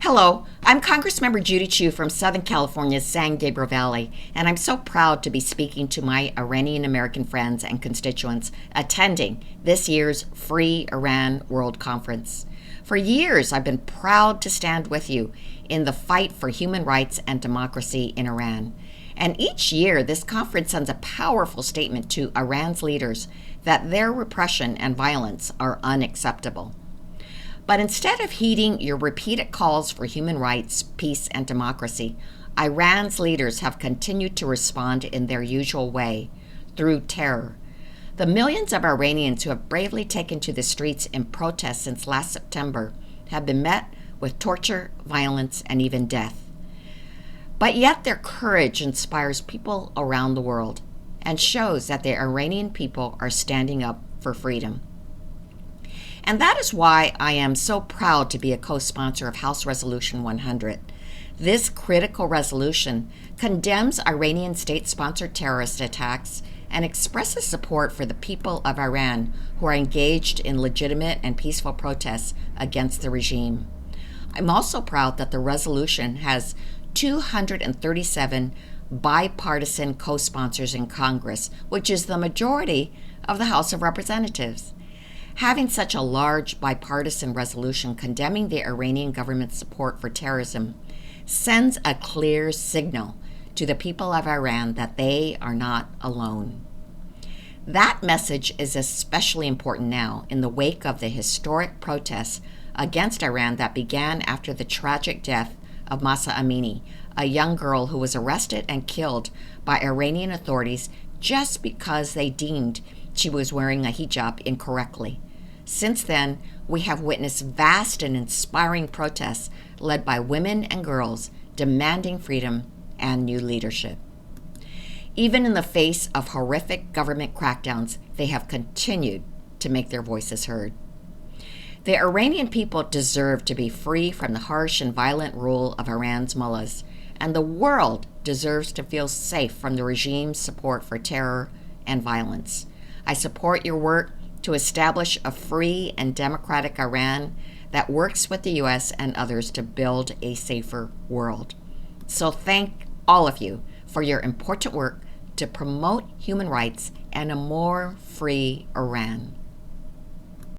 Hello, I'm Congressmember Judy Chu from Southern California's San Gabriel Valley, and I'm so proud to be speaking to my Iranian American friends and constituents attending this year's Free Iran World Conference. For years, I've been proud to stand with you in the fight for human rights and democracy in Iran. And each year, this conference sends a powerful statement to Iran's leaders that their repression and violence are unacceptable. But instead of heeding your repeated calls for human rights, peace, and democracy, Iran's leaders have continued to respond in their usual way, through terror. The millions of Iranians who have bravely taken to the streets in protest since last September have been met with torture, violence, and even death. But yet their courage inspires people around the world and shows that the Iranian people are standing up for freedom. And that is why I am so proud to be a co-sponsor of House Resolution 100. This critical resolution condemns Iranian state-sponsored terrorist attacks and expresses support for the people of Iran who are engaged in legitimate and peaceful protests against the regime. I'm also proud that the resolution has 237 bipartisan co-sponsors in Congress, which is the majority of the House of Representatives. Having such a large bipartisan resolution condemning the Iranian government's support for terrorism sends a clear signal to the people of Iran that they are not alone. That message is especially important now in the wake of the historic protests against Iran that began after the tragic death of Mahsa Amini, a young girl who was arrested and killed by Iranian authorities just because they deemed she was wearing a hijab incorrectly. Since then, we have witnessed vast and inspiring protests led by women and girls demanding freedom and new leadership. Even in the face of horrific government crackdowns, they have continued to make their voices heard. The Iranian people deserve to be free from the harsh and violent rule of Iran's mullahs, and the world deserves to feel safe from the regime's support for terror and violence. I support your work to establish a free and democratic Iran that works with the U.S. and others to build a safer world. So thank all of you for your important work to promote human rights and a more free Iran.